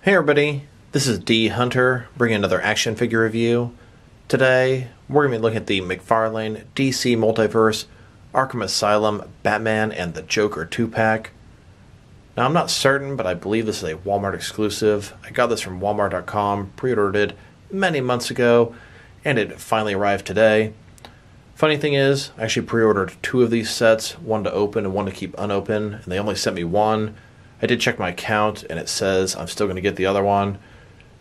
Hey everybody, this is D Hunter bringing another action figure review. Today we're going to be looking at the McFarlane DC Multiverse Arkham Asylum Batman and the Joker 2-pack. Now I'm not certain, but I believe this is a Walmart exclusive. I got this from Walmart.com, pre-ordered it many months ago, and it finally arrived today. Funny thing is, I actually pre-ordered two of these sets, one to open and one to keep unopened, and they only sent me one. I did check my account, and it says I'm still going to get the other one,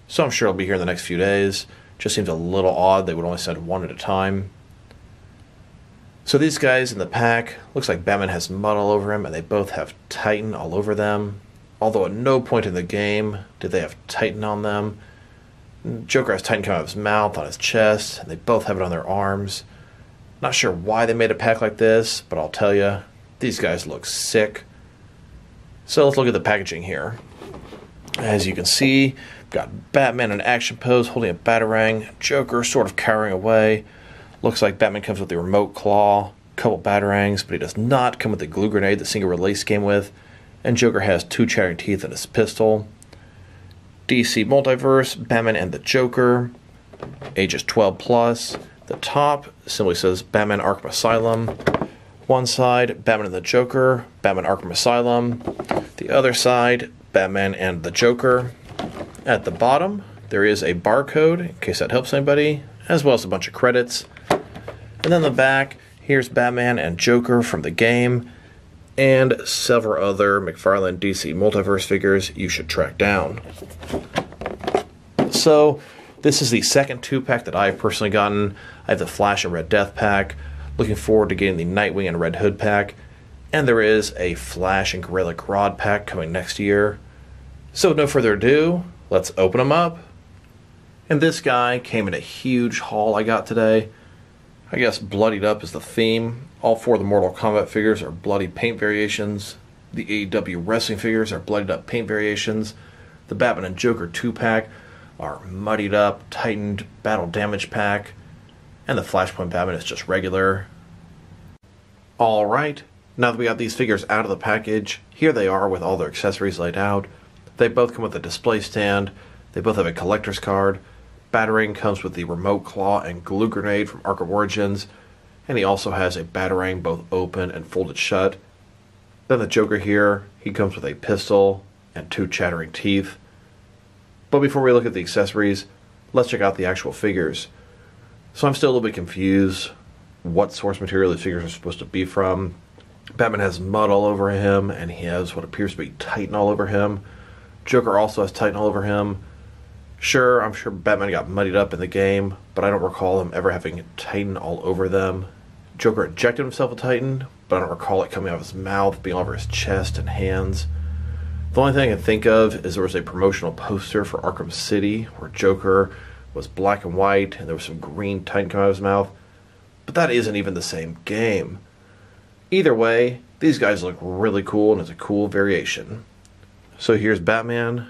so I'm sure it'll be here in the next few days. Just seems a little odd they would only send one at a time. So these guys in the pack, looks like Batman has mud all over him, and they both have Titan all over them. Although at no point in the game did they have Titan on them. Joker has Titan coming out of his mouth, on his chest, and they both have it on their arms. Not sure why they made a pack like this, but I'll tell you, these guys look sick. So let's look at the packaging here. As you can see, we've got Batman in action pose holding a batarang, Joker sort of cowering away. Looks like Batman comes with the remote claw, a couple batarangs, but he does not come with the glue grenade the single release came with. And Joker has two chattering teeth and his pistol. DC Multiverse, Batman and the Joker, ages 12 plus. The top simply says Batman Arkham Asylum. One side, Batman and the Joker, Batman Arkham Asylum. The other side, Batman and the Joker. At the bottom, there is a barcode, in case that helps anybody, as well as a bunch of credits. And then the back, here's Batman and Joker from the game, and several other McFarlane DC Multiverse figures you should track down. So, this is the second 2-pack that I've personally gotten. I have the Flash and Red Death pack. Looking forward to getting the Nightwing and Red Hood pack. And there is a Flash and Gorilla Grodd pack coming next year. So with no further ado, let's open them up. And this guy came in a huge haul I got today. I guess bloodied up is the theme. All four of the Mortal Kombat figures are bloody paint variations. The AEW wrestling figures are bloodied up paint variations. The Batman and Joker 2-pack are muddied up, tightened battle damage pack. And the Flashpoint Batman is just regular. Alright, now that we got these figures out of the package, here they are with all their accessories laid out. They both come with a display stand. They both have a collector's card. Batarang comes with the remote claw and glue grenade from Arkham Origins. And he also has a Batarang both open and folded shut. Then the Joker here, he comes with a pistol and two chattering teeth. But before we look at the accessories, let's check out the actual figures. So I'm still a little bit confused what source material these figures are supposed to be from. Batman has mud all over him, and he has what appears to be Titan all over him. Joker also has Titan all over him. Sure, I'm sure Batman got muddied up in the game, but I don't recall him ever having Titan all over them. Joker injected himself with Titan, but I don't recall it coming out of his mouth, being all over his chest and hands. The only thing I can think of is there was a promotional poster for Arkham City where Joker was black and white, and there was some green Titan coming out of his mouth. But that isn't even the same game. Either way, these guys look really cool, and it's a cool variation. So here's Batman.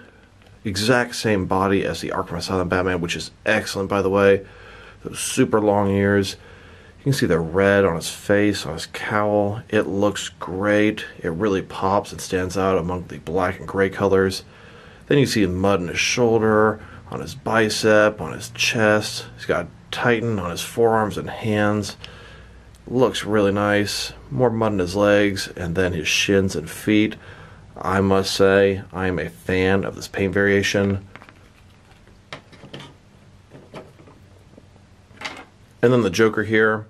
Exact same body as the Arkham Asylum Batman, which is excellent, by the way. Those super long ears. You can see the red on his face, on his cowl. It looks great. It really pops and stands out among the black and gray colors. Then you see mud on his shoulder, on his bicep, on his chest. He's got Titan on his forearms and hands. Looks really nice. More mud on his legs, and then his shins and feet. I must say, I am a fan of this paint variation. And then the Joker here,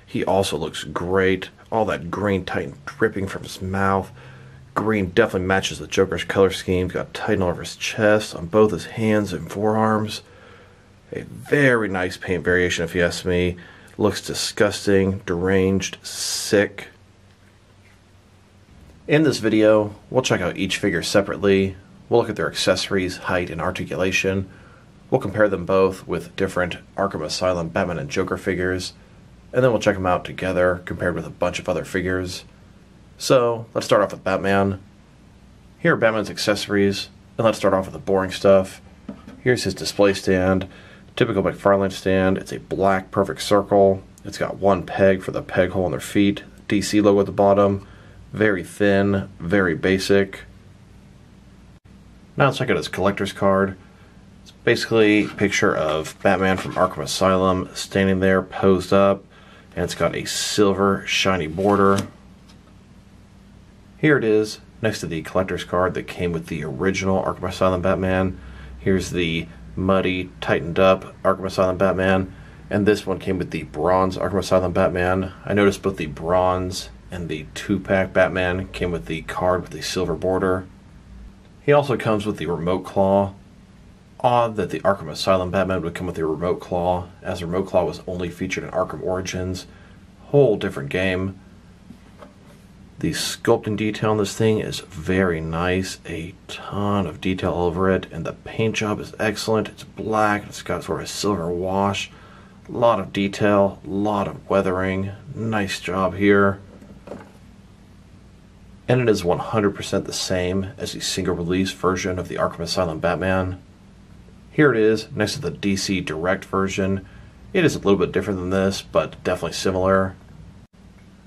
he also looks great. All that green Titan dripping from his mouth. Green definitely matches the Joker's color scheme. He's got Titan all over his chest, on both his hands and forearms. A very nice paint variation, if you ask me. Looks disgusting, deranged, sick. In this video, we'll check out each figure separately. We'll look at their accessories, height, and articulation. We'll compare them both with different Arkham Asylum Batman and Joker figures. And then we'll check them out together, compared with a bunch of other figures. So, let's start off with Batman. Here are Batman's accessories, and let's start off with the boring stuff. Here's his display stand. Typical McFarlane stand. It's a black perfect circle. It's got one peg for the peg hole on their feet. DC logo at the bottom. Very thin, very basic. Now let's check out his collector's card. It's basically a picture of Batman from Arkham Asylum standing there posed up, and it's got a silver shiny border. Here it is next to the collector's card that came with the original Arkham Asylum Batman. Here's the muddy, tightened up Arkham Asylum Batman, and this one came with the bronze Arkham Asylum Batman. I noticed both the bronze and the 2-pack Batman came with the card with the silver border. He also comes with the remote claw. Odd that the Arkham Asylum Batman would come with a remote claw, as the remote claw was only featured in Arkham Origins. Whole different game. The sculpting detail on this thing is very nice. A ton of detail over it, and the paint job is excellent. It's black, it's got sort of a silver wash. A lot of detail, a lot of weathering. Nice job here. And it is 100% the same as the single release version of the Arkham Asylum Batman. Here it is next to the DC Direct version. It is a little bit different than this, but definitely similar.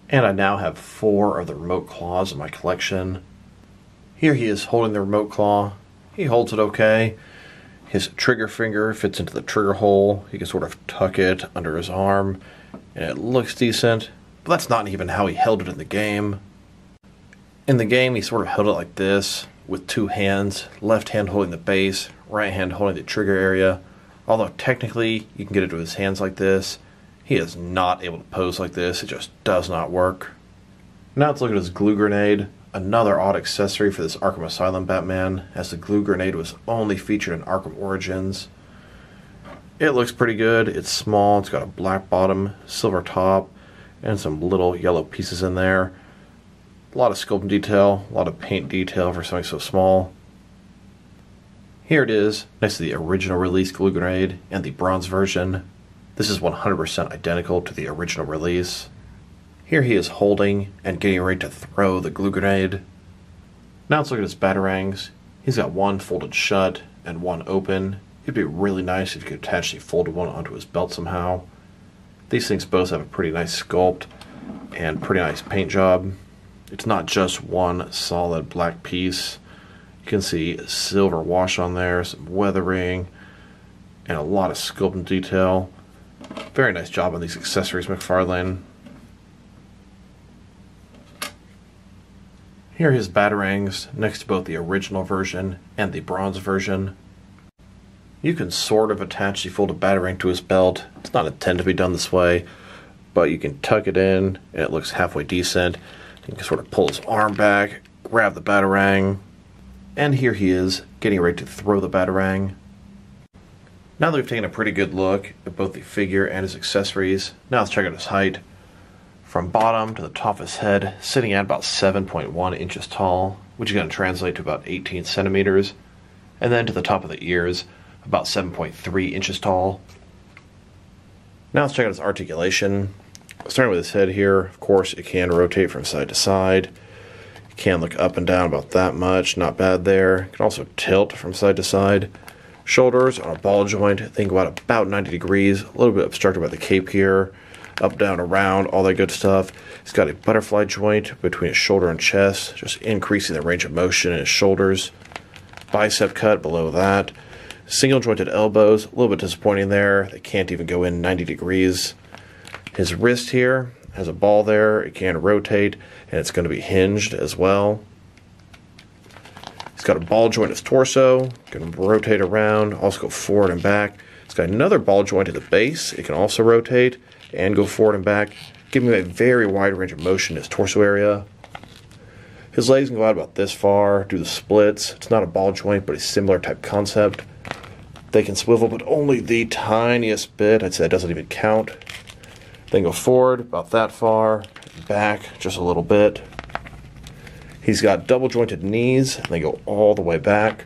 And I now have 4 of the remote claws in my collection. Here he is holding the remote claw. He holds it okay. His trigger finger fits into the trigger hole. He can sort of tuck it under his arm, and it looks decent, but that's not even how he held it in the game. In the game, he sort of held it like this, with 2 hands, left hand holding the base, right hand holding the trigger area. Although technically, you can get it with his hands like this. He is not able to pose like this. It just does not work. Now let's look at his glue grenade. Another odd accessory for this Arkham Asylum Batman, as the glue grenade was only featured in Arkham Origins. It looks pretty good. It's small. It's got a black bottom, silver top, and some little yellow pieces in there. A lot of sculpting detail, a lot of paint detail for something so small. Here it is, next to the original release glue grenade and the bronze version. This is 100% identical to the original release. Here he is holding and getting ready to throw the glue grenade. Now let's look at his batarangs. He's got one folded shut and one open. It'd be really nice if you could attach the folded one onto his belt somehow. These things both have a pretty nice sculpt and pretty nice paint job. It's not just one solid black piece. You can see silver wash on there, some weathering, and a lot of sculpting detail. Very nice job on these accessories, McFarlane. Here are his batarangs next to both the original version and the bronze version. You can sort of attach the folded batarang to his belt. It's not intended to be done this way, but you can tuck it in and it looks halfway decent. You can sort of pull his arm back, grab the batarang, and here he is getting ready to throw the batarang. Now that we've taken a pretty good look at both the figure and his accessories, now let's check out his height. From bottom to the top of his head, sitting at about 7.1 inches tall, which is going to translate to about 18 centimeters, and then to the top of the ears, about 7.3 inches tall. Now let's check out his articulation. Starting with his head here, of course, it can rotate from side to side. It can look up and down about that much, not bad there. It can also tilt from side to side. Shoulders on a ball joint, think about 90 degrees, a little bit obstructed by the cape here. Up, down, around, all that good stuff. He's got a butterfly joint between his shoulder and chest, just increasing the range of motion in his shoulders. Bicep cut below that. Single jointed elbows, a little bit disappointing there. They can't even go in 90 degrees. His wrist here has a ball there. It can rotate, and it's going to be hinged as well. He's got a ball joint in his torso, can rotate around, also go forward and back. It's got another ball joint at the base. It can also rotate and go forward and back, giving him a very wide range of motion in his torso area. His legs can go out about this far, do the splits. It's not a ball joint, but a similar type concept. They can swivel, but only the tiniest bit. I'd say that doesn't even count. Then go forward about that far, back just a little bit. He's got double jointed knees, and they go all the way back.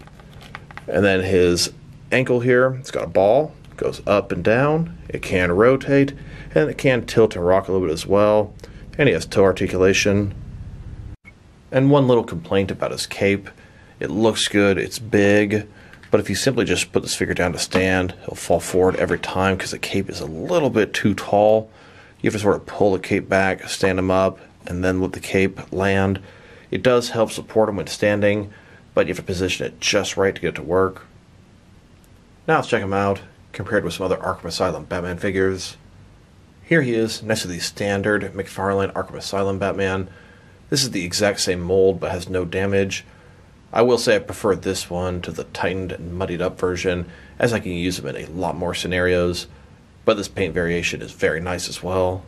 And then his ankle here, it's got a ball, goes up and down. It can rotate, and it can tilt and rock a little bit as well. And he has toe articulation. And one little complaint about his cape. It looks good, it's big, but if you simply just put this figure down to stand, he'll fall forward every time because the cape is a little bit too tall. You have to sort of pull the cape back, stand him up, and then let the cape land. It does help support him when standing, but you have to position it just right to get it to work. Now let's check him out, compared with some other Arkham Asylum Batman figures. Here he is, next to the standard McFarlane Arkham Asylum Batman. This is the exact same mold, but has no damage. I will say I prefer this one to the tightened and muddied up version, as I can use them in a lot more scenarios, but this paint variation is very nice as well.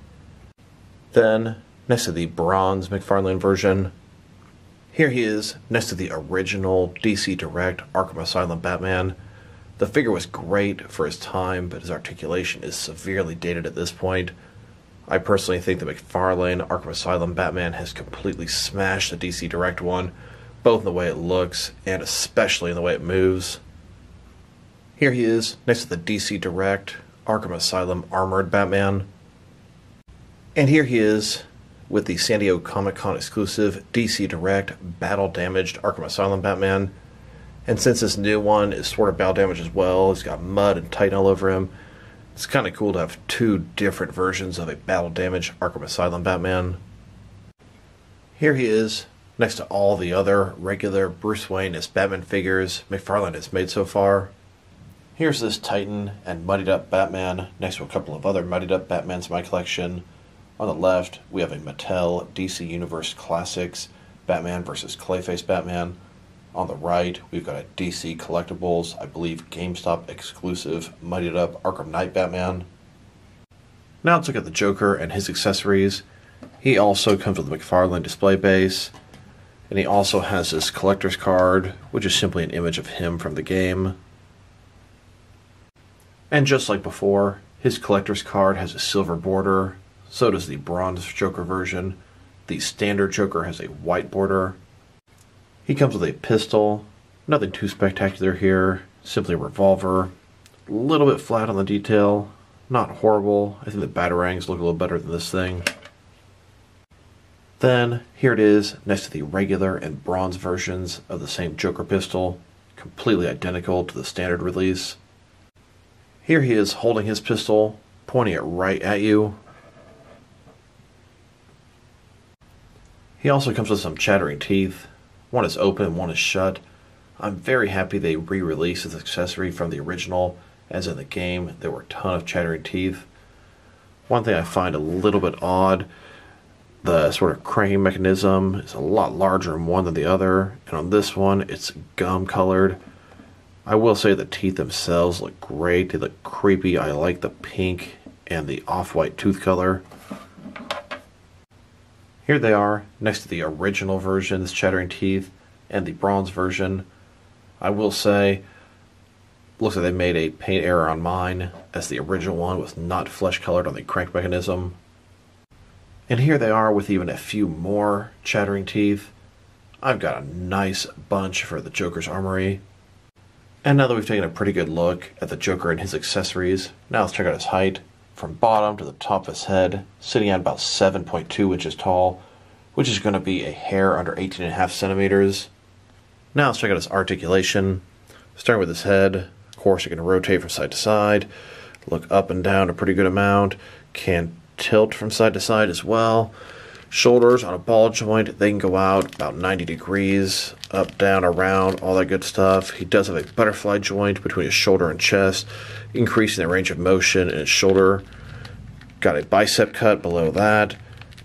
Then, next to the bronze McFarlane version, here he is, next to the original DC Direct Arkham Asylum Batman. The figure was great for his time, but his articulation is severely dated at this point. I personally think the McFarlane Arkham Asylum Batman has completely smashed the DC Direct one, both in the way it looks and especially in the way it moves. Here he is, next to the DC Direct Arkham Asylum Armored Batman. And here he is with the San Diego Comic-Con exclusive DC Direct Battle Damaged Arkham Asylum Batman. And since this new one is sort of battle damaged as well, he's got mud and Titan all over him, it's kind of cool to have two different versions of a battle damaged Arkham Asylum Batman. Here he is, next to all the other regular Bruce Wayne as Batman figures McFarlane has made so far. Here's this Titan and muddied up Batman next to a couple of other muddied up Batmans in my collection. On the left, we have a Mattel DC Universe Classics Batman vs. Clayface Batman. On the right, we've got a DC Collectibles, I believe GameStop exclusive muddied up Arkham Knight Batman. Now let's look at the Joker and his accessories. He also comes with a McFarlane display base, and he also has this collector's card, which is simply an image of him from the game. And just like before, his collector's card has a silver border, so does the bronze Joker version. The standard Joker has a white border. He comes with a pistol, nothing too spectacular here, simply a revolver. A little bit flat on the detail, not horrible. I think the batarangs look a little better than this thing. Then, here it is, next to the regular and bronze versions of the same Joker pistol, completely identical to the standard release. Here he is holding his pistol, pointing it right at you. He also comes with some chattering teeth. One is open, one is shut. I'm very happy they re-released this accessory from the original, as in the game there were a ton of chattering teeth. One thing I find a little bit odd, the sort of cranking mechanism is a lot larger in one than the other, and on this one it's gum colored. I will say the teeth themselves look great, they look creepy. I like the pink and the off-white tooth color. Here they are, next to the original version, this chattering teeth, and the bronze version. I will say, looks like they made a paint error on mine, as the original one was not flesh colored on the crank mechanism. And here they are with even a few more chattering teeth. I've got a nice bunch for the Joker's armory. And now that we've taken a pretty good look at the Joker and his accessories, now let's check out his height. From bottom to the top of his head, sitting at about 7.2 inches tall, which is going to be a hair under 18.5 centimeters. Now let's check out his articulation. Starting with his head, of course, you can rotate from side to side, look up and down a pretty good amount, can tilt from side to side as well. Shoulders on a ball joint, they can go out about 90 degrees, up, down, around, all that good stuff. He does have a butterfly joint between his shoulder and chest, increasing the range of motion in his shoulder. Got a bicep cut below that,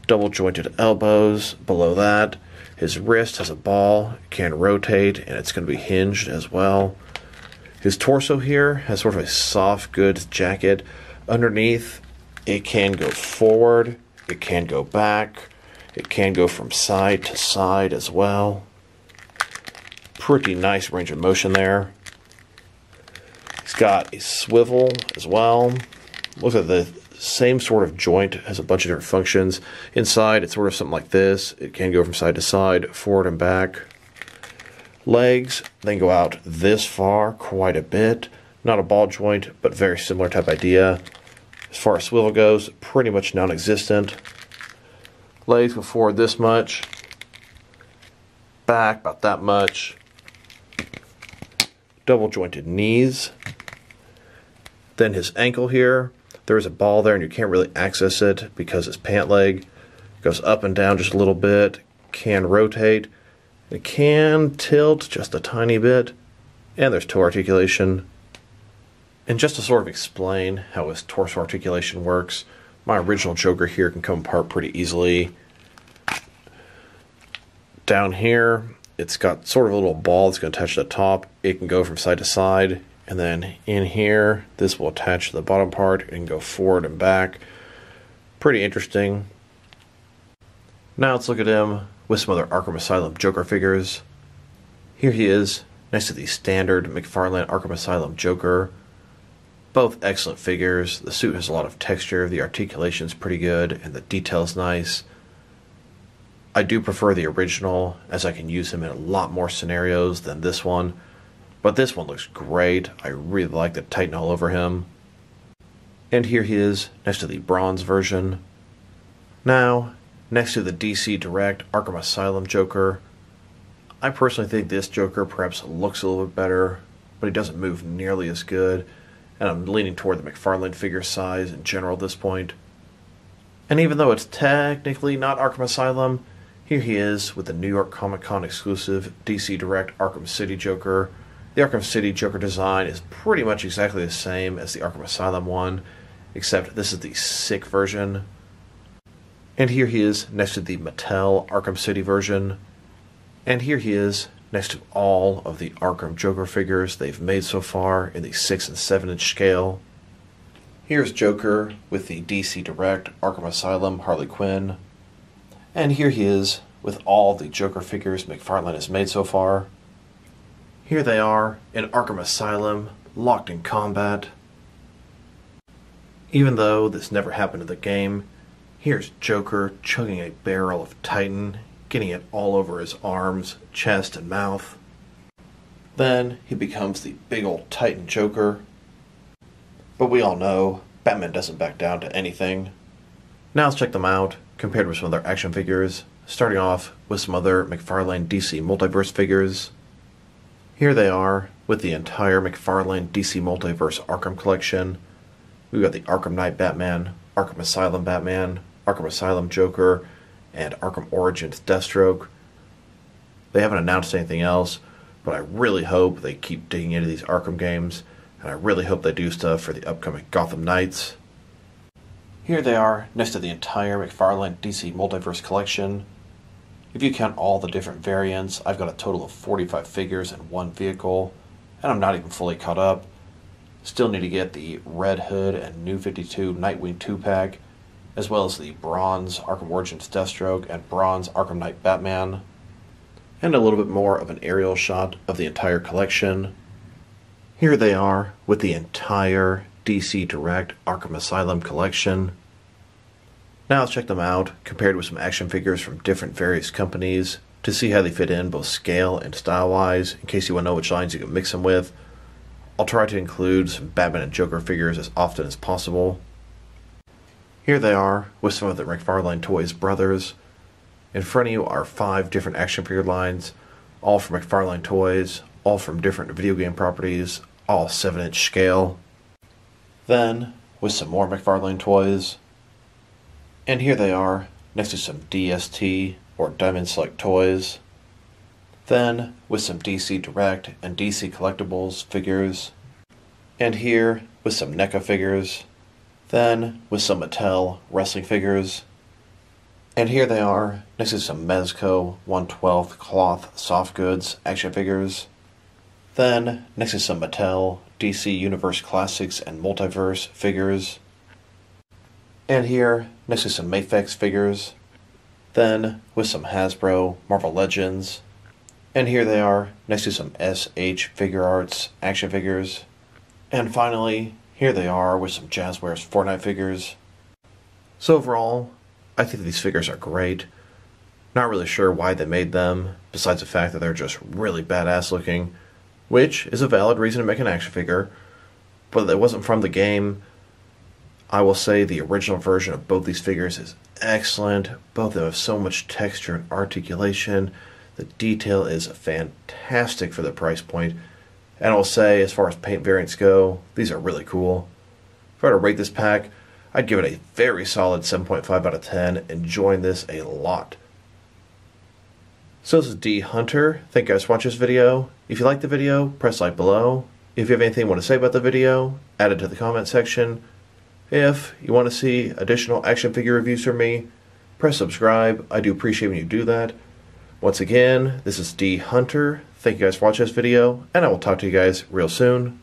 double jointed elbows below that. His wrist has a ball, can rotate, and it's going to be hinged as well. His torso here has sort of a soft goods jacket. Underneath, it can go forward, it can go back, it can go from side to side as well. Pretty nice range of motion there. He's got a swivel as well. Looks like the same sort of joint, has a bunch of different functions. Inside, it's sort of something like this. It can go from side to side, forward and back. Legs, they can go out this far quite a bit. Not a ball joint, but very similar type idea. As far as swivel goes, pretty much non-existent. Legs go forward this much. Back about that much. Double jointed knees. Then his ankle here, there is a ball there and you can't really access it because his pant leg goes up and down just a little bit, can rotate, It can tilt just a tiny bit, and there's toe articulation. And just to sort of explain how his torso articulation works, my original Joker here can come apart pretty easily. Down here, it's got sort of a little ball that's going to touch the top. It can go from side to side. And then in here, this will attach to the bottom part and go forward and back. Pretty interesting. Now let's look at him with some other Arkham Asylum Joker figures. Here he is, next to the standard McFarlane Arkham Asylum Joker. Both excellent figures. The suit has a lot of texture, the articulation's pretty good, and the detail's nice. I do prefer the original, as I can use him in a lot more scenarios than this one. But this one looks great. I really like the Titan all over him. And here he is, next to the bronze version. Now, next to the DC Direct Arkham Asylum Joker. I personally think this Joker perhaps looks a little bit better, but he doesn't move nearly as good. And I'm leaning toward the McFarlane figure size in general at this point. And even though it's technically not Arkham Asylum, here he is with the New York Comic Con exclusive DC Direct Arkham City Joker. The Arkham City Joker design is pretty much exactly the same as the Arkham Asylum one, except this is the sick version. And here he is next to the Mattel Arkham City version. And here he is next to all of the Arkham Joker figures they've made so far in the 6 and 7 inch scale. Here's Joker with the DC Direct Arkham Asylum Harley Quinn. And here he is with all the Joker figures McFarlane has made so far. Here they are in Arkham Asylum, locked in combat. Even though this never happened in the game, here's Joker chugging a barrel of Titan, getting it all over his arms, chest, and mouth. Then he becomes the big old Titan Joker. But we all know, Batman doesn't back down to anything. Now let's check them out, compared with some other action figures, starting off with some other McFarlane DC Multiverse figures. Here they are, with the entire McFarlane DC Multiverse Arkham collection. We've got the Arkham Knight Batman, Arkham Asylum Batman, Arkham Asylum Joker, and Arkham Origins Deathstroke. They haven't announced anything else, but I really hope they keep digging into these Arkham games, and I really hope they do stuff for the upcoming Gotham Knights. Here they are next to the entire McFarlane DC Multiverse collection. If you count all the different variants, I've got a total of 45 figures in one vehicle, and I'm not even fully caught up. Still need to get the Red Hood and New 52 Nightwing 2-pack, as well as the Bronze Arkham Origins Deathstroke and Bronze Arkham Knight Batman, and a little bit more of an aerial shot of the entire collection. Here they are with the entire DC Direct Arkham Asylum collection. Now let's check them out, compared with some action figures from different various companies, to see how they fit in both scale and style-wise, in case you want to know which lines you can mix them with. I'll try to include some Batman and Joker figures as often as possible. Here they are, with some of the McFarlane Toys brothers. In front of you are 5 different action figure lines, all from McFarlane Toys, all from different video game properties, all 7-inch scale. Then, with some more McFarlane Toys. And here they are, next to some DST, or Diamond Select Toys. Then, with some DC Direct and DC Collectibles figures. And here, with some NECA figures. Then, with some Mattel wrestling figures. And here they are, next to some Mezco 1/12 cloth soft goods action figures. Then, next to some Mattel DC Universe Classics and Multiverse figures. And here, next to some Mafex figures. Then, with some Hasbro Marvel Legends. And here they are, next to some SH Figure Arts action figures. And finally, here they are with some Jazzwares Fortnite figures. So overall, I think these figures are great. Not really sure why they made them, besides the fact that they're just really badass looking, which is a valid reason to make an action figure. But if it wasn't from the game, I will say the original version of both these figures is excellent. Both of them have so much texture and articulation. The detail is fantastic for the price point. And I'll say, as far as paint variants go, these are really cool. If I were to rate this pack, I'd give it a very solid 7.5 out of 10, enjoying this a lot. So this is D Hunter. Thank you guys for watching this video. If you like the video, press like below. If you have anything you want to say about the video, add it to the comment section. If you want to see additional action figure reviews from me, press subscribe. I do appreciate when you do that. Once again, this is D Hunter. Thank you guys for watching this video, and I will talk to you guys real soon.